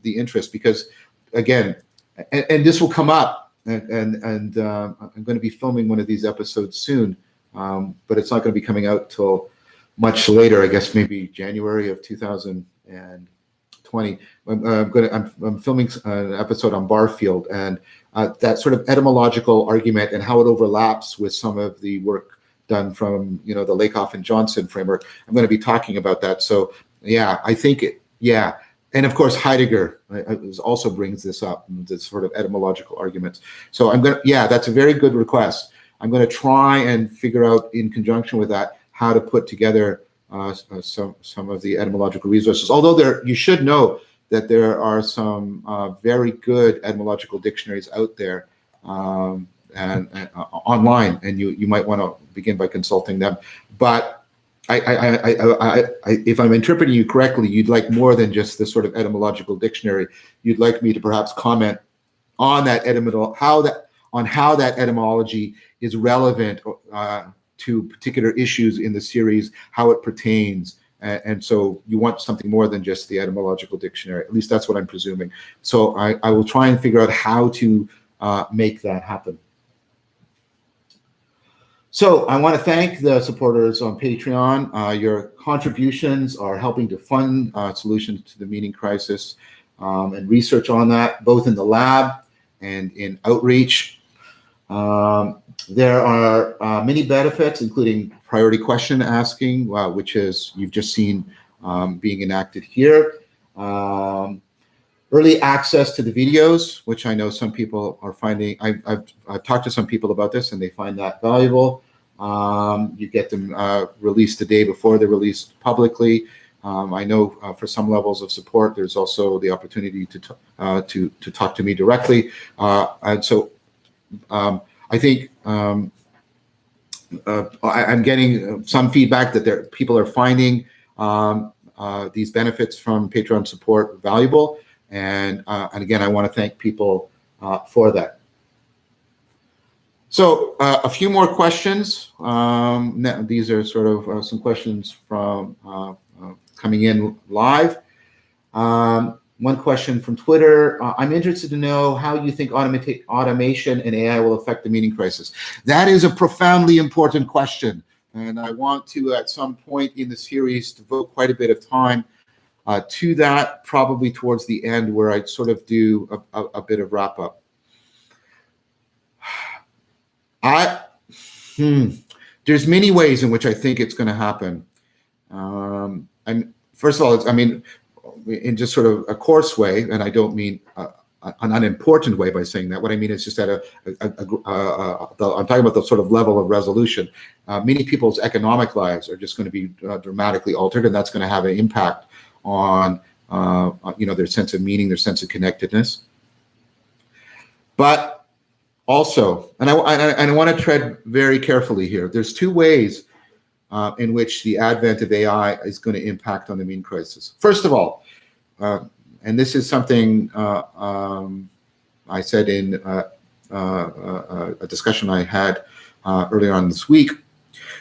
[SPEAKER 1] the interest, because again, and this will come up, and I'm going to be filming one of these episodes soon, but it's not going to be coming out till much later, I guess maybe January of 2020. I'm filming an episode on Barfield, and that sort of etymological argument and how it overlaps with some of the work done from the Lakoff and Johnson framework. I'm going to be talking about that. So yeah, I think and of course Heidegger also brings this up, this sort of etymological arguments. So that's a very good request. I'm going to try and figure out, in conjunction with that, how to put together some of the etymological resources. Although you should know that there are some very good etymological dictionaries out there and online, and you might want to begin by consulting them. But if I'm interpreting you correctly, you'd like more than just this sort of etymological dictionary. You'd like me to perhaps comment on that how that etymology is relevant to particular issues in the series, how it pertains. And so you want something more than just the etymological dictionary. At least that's what I'm presuming. So I will try and figure out how to make that happen. So I want to thank the supporters on Patreon. Your contributions are helping to fund solutions to the meaning crisis and research on that, both in the lab and in outreach. There are many benefits, including priority question asking, which is you've just seen being enacted here. Early access to the videos, which I know some people are finding. I've talked to some people about this, and they find that valuable. You get them released the day before they're released publicly. I know for some levels of support, there's also the opportunity to talk to me directly, and so I think I'm getting some feedback that people are finding these benefits from Patreon support valuable. And again, I want to thank people for that. So a few more questions. These are sort of some questions from coming in live. One question from Twitter. I'm interested to know how you think automation and AI will affect the meaning crisis. That is a profoundly important question. And I want to, at some point in the series, devote quite a bit of time to that, probably towards the end, where I sort of do a bit of wrap up. There's many ways in which I think it's going to happen. And first of all, in just sort of a coarse way, and I don't mean an unimportant way by saying that. What I mean is just at I'm talking about the sort of level of resolution. Many people's economic lives are just going to be dramatically altered, and that's going to have an impact on their sense of meaning, their sense of connectedness. But also, and I want to tread very carefully here. There's two ways in which the advent of AI is going to impact on the meaning crisis. First of all, and this is something I said in a discussion I had earlier on this week.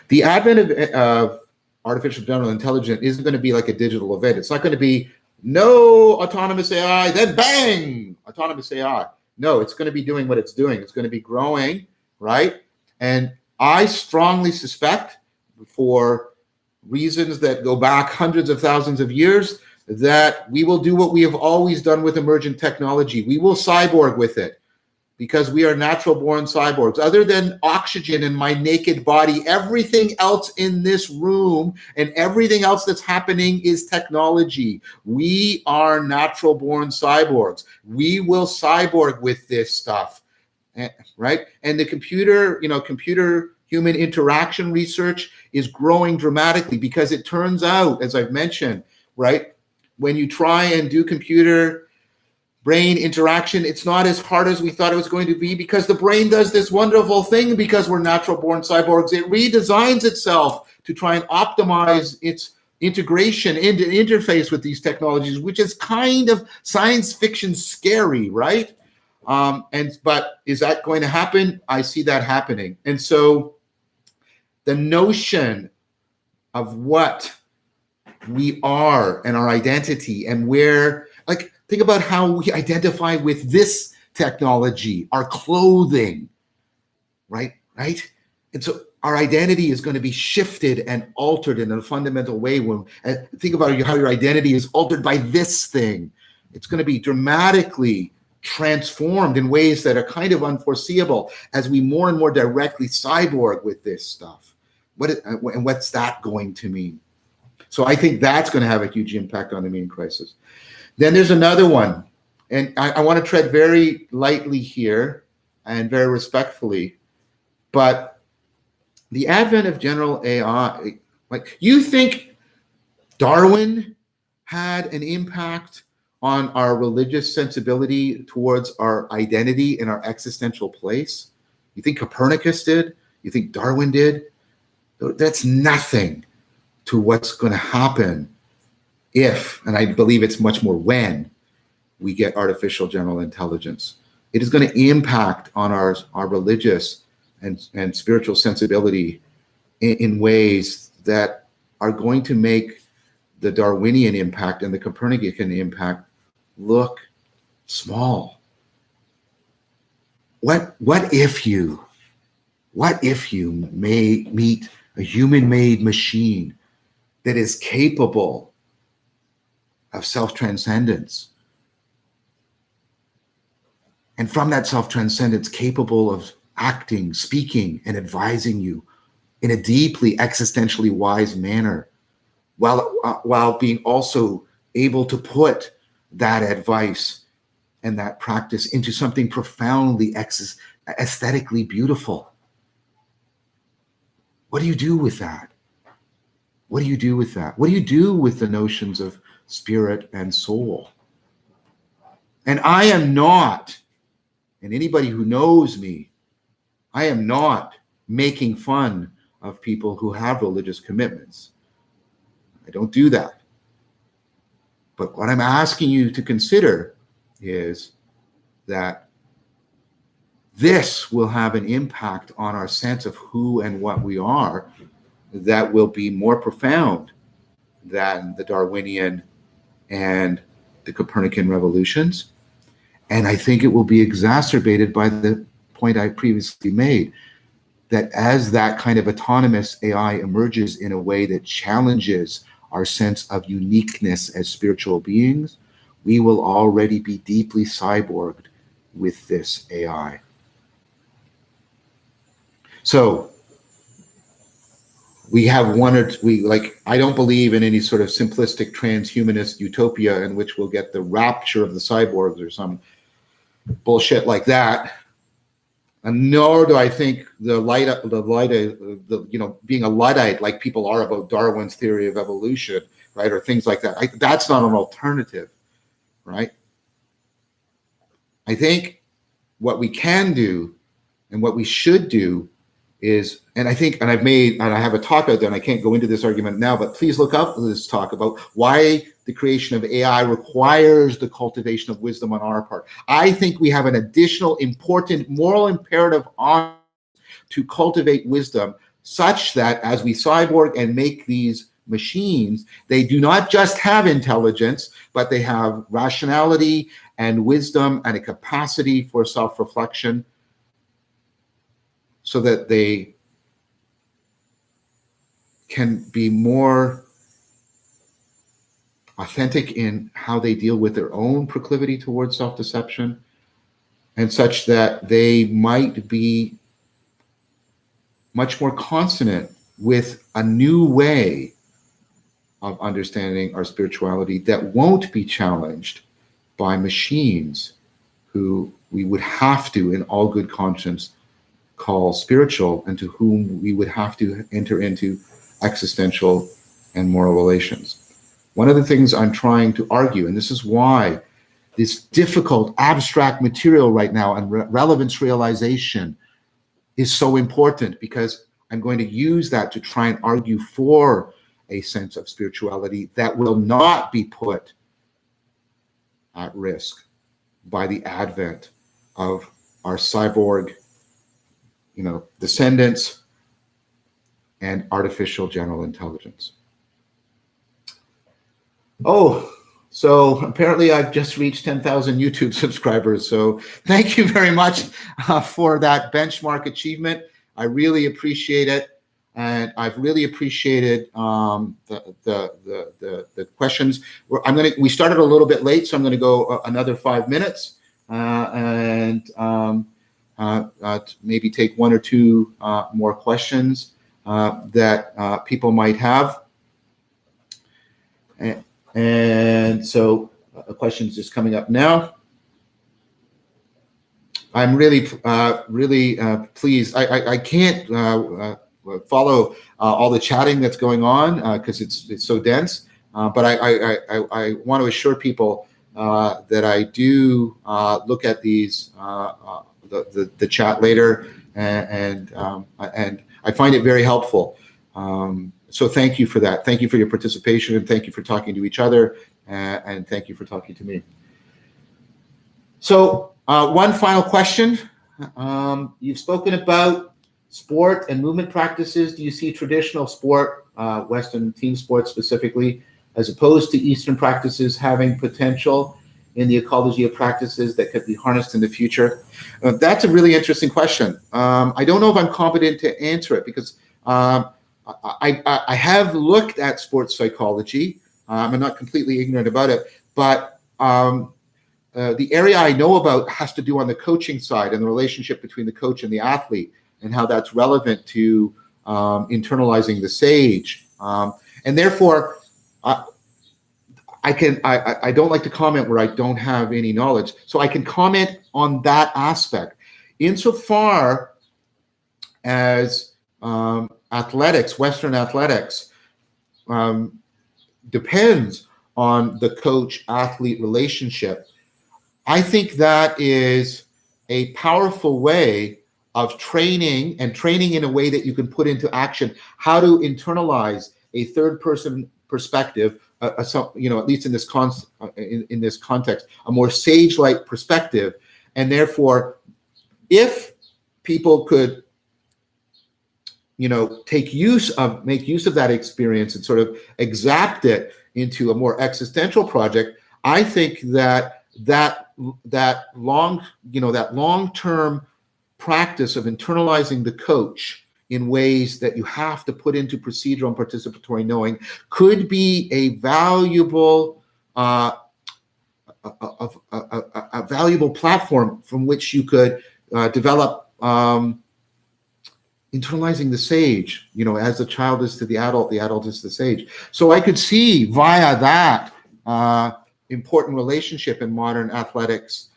[SPEAKER 1] The advent of artificial general intelligence isn't going to be like a digital event. It's not going to be no autonomous AI, then bang, autonomous AI. No, it's going to be doing what it's doing. It's going to be growing, right? And I strongly suspect, for reasons that go back hundreds of thousands of years, that we will do what we have always done with emergent technology. We will cyborg with it, because we are natural born cyborgs. Other than oxygen in my naked body, everything else in this room and everything else that's happening is technology. We are natural born cyborgs. We will cyborg with this stuff, right? And the computer human interaction research is growing dramatically, because it turns out, as I've mentioned, right, when you try and do computer brain interaction, it's not as hard as we thought it was going to be, because the brain does this wonderful thing. Because we're natural born cyborgs, it redesigns itself to try and optimize its integration into interface with these technologies, which is kind of science fiction scary, right? But is that going to happen? I see that happening. And so the notion of what we are and our identity and where, like, think about how we identify with this technology, our clothing, right? And so our identity is going to be shifted and altered in a fundamental way. Think about how your identity is altered by this thing. It's going to be dramatically transformed in ways that are kind of unforeseeable as we more and more directly cyborg with this stuff. What's that going to mean? So I think that's going to have a huge impact on the meaning crisis. Then there's another one, and I want to tread very lightly here and very respectfully, but the advent of general AI, like, you think Darwin had an impact on our religious sensibility towards our identity and our existential place? You think Copernicus did? You think Darwin did? That's nothing to what's going to happen if, and I believe it's much more when, we get artificial general intelligence. It is going to impact on our religious and spiritual sensibility in ways that are going to make the Darwinian impact and the Copernican impact look small. What if you may meet a human-made machine that is capable of self-transcendence, and from that self-transcendence capable of acting, speaking, and advising you in a deeply existentially wise manner, while being also able to put that advice and that practice into something profoundly aesthetically beautiful? What do you do with that? What do you do with that? What do you do with the notions of spirit and soul? And I am not, and anybody who knows me, I am not making fun of people who have religious commitments. I don't do that. But what I'm asking you to consider is that this will have an impact on our sense of who and what we are that will be more profound than the Darwinian and the Copernican revolutions. And I think it will be exacerbated by the point I previously made, that as that kind of autonomous AI emerges in a way that challenges our sense of uniqueness as spiritual beings, we will already be deeply cyborged with this AI. So we have I don't believe in any sort of simplistic transhumanist utopia in which we'll get the rapture of the cyborgs or some bullshit like that. And nor do I think being a Luddite like people are about Darwin's theory of evolution, right, or things like that. That's not an alternative, right? I think what we can do and what we should do is, and I have a talk out there, and I can't go into this argument now, but please look up this talk about why the creation of AI requires the cultivation of wisdom on our part. I think we have an additional important moral imperative on to cultivate wisdom such that as we cyborg and make these machines, they do not just have intelligence, but they have rationality and wisdom and a capacity for self-reflection, so that they can be more authentic in how they deal with their own proclivity towards self-deception, and such that they might be much more consonant with a new way of understanding our spirituality that won't be challenged by machines who we would have to, in all good conscience, call spiritual, and to whom we would have to enter into existential and moral relations. One of the things I'm trying to argue, and this is why this difficult abstract material right now and relevance realization is so important, because I'm going to use that to try and argue for a sense of spirituality that will not be put at risk by the advent of our cyborg, descendants and artificial general intelligence. Oh, so apparently I've just reached 10,000 YouTube subscribers. So thank you very much for that benchmark achievement. I really appreciate it. And I've really appreciated the questions. We started a little bit late, so I'm going to go another 5 minutes and maybe take one or two more questions that people might have. And so a question is just coming up now. I'm really pleased. I can't follow all the chatting that's going on because it's so dense. But I want to assure people that I do look at these the chat later, and I find it very helpful. So thank you for that. Thank you for your participation, and thank you for talking to each other, and thank you for talking to me. So one final question. You've spoken about sport and movement practices. Do you see traditional sport, Western team sports specifically, as opposed to Eastern practices, having potential in the ecology of practices that could be harnessed in the future? That's a really interesting question. I don't know if I'm competent to answer it, because I have looked at sports psychology. I'm not completely ignorant about it, but the area I know about has to do on the coaching side and the relationship between the coach and the athlete, and how that's relevant to internalizing the sage. And therefore, I don't like to comment where I don't have any knowledge. So I can comment on that aspect. Insofar as athletics, Western athletics, depends on the coach-athlete relationship, I think that is a powerful way of training, and training in a way that you can put into action how to internalize a third-person perspective, at least in this context, a more sage-like perspective. And therefore, if people could, make use of that experience and sort of exact it into a more existential project, I think that long-term practice of internalizing the coach in ways that you have to put into procedural and participatory knowing could be a valuable platform from which you could develop internalizing the sage, as the child is to the adult is the sage. So I could see via that important relationship in modern athletics,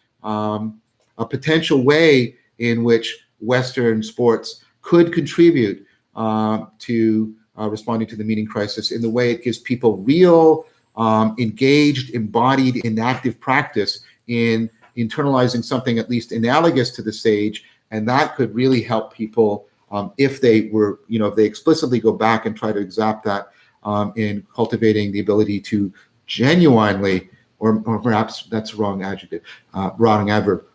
[SPEAKER 1] a potential way in which Western sports could contribute to responding to the meaning crisis in the way it gives people real, engaged, embodied, inactive practice in internalizing something at least analogous to the sage, and that could really help people if they were, if they explicitly go back and try to exact that in cultivating the ability to genuinely, or perhaps that's the wrong adjective, wrong adverb,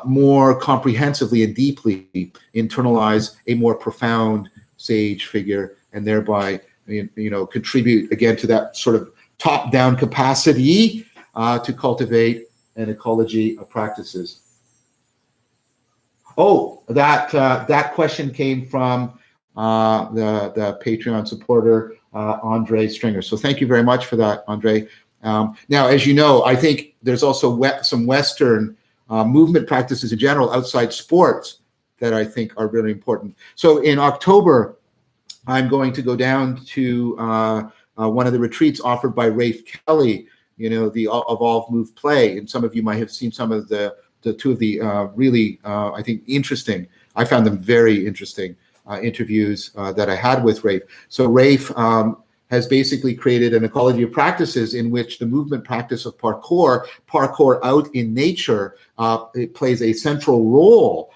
[SPEAKER 1] more comprehensively and deeply internalize a more profound sage figure, and thereby, contribute again to that sort of top-down capacity to cultivate an ecology of practices. Oh, that question came from the Patreon supporter, Andre Stringer. So thank you very much for that, Andre. Now, as you know, I think there's also some Western movement practices in general outside sports that I think are really important. So in October, I'm going to go down to one of the retreats offered by Rafe Kelly, the Evolve, Move, Play. And some of you might have seen some of the two of the really, I think, interesting, I found them very interesting interviews that I had with Rafe. So Rafe has basically created an ecology of practices in which the movement practice of parkour out in nature, it plays a central role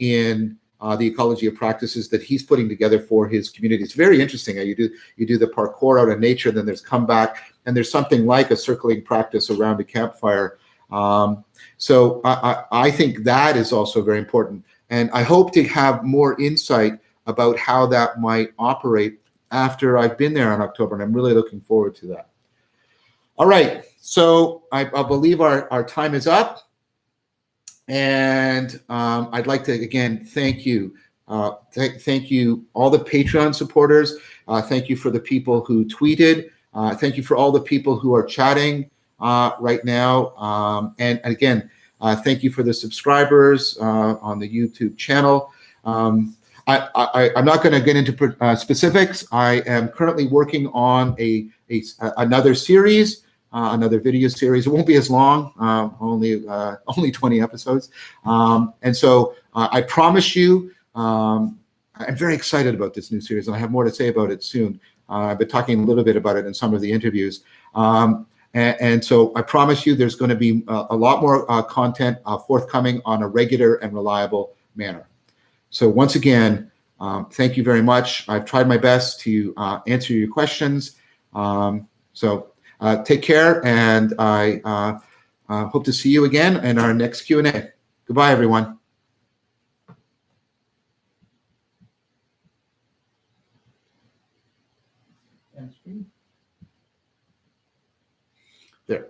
[SPEAKER 1] in the ecology of practices that he's putting together for his community. It's very interesting how you do the parkour out in nature, then there's comeback, and there's something like a circulating practice around a campfire. So I think that is also very important. And I hope to have more insight about how that might operate after I've been there in October, and I'm really looking forward to that. All right, so I believe our time is up. And I'd like to, again, thank you. Thank you, all the Patreon supporters. Thank you for the people who tweeted. Thank you for all the people who are chatting right now. And again, thank you for the subscribers on the YouTube channel. I'm not going to get into specifics. I am currently working on another series, another video series. It won't be as long, only 20 episodes. And so I promise you, I'm very excited about this new series, and I have more to say about it soon. I've been talking a little bit about it in some of the interviews. And so I promise you there's going to be a lot more content forthcoming on a regular and reliable manner. So once again, thank you very much. I've tried my best to answer your questions. So take care, and I hope to see you again in our next Q&A. Goodbye, everyone. There.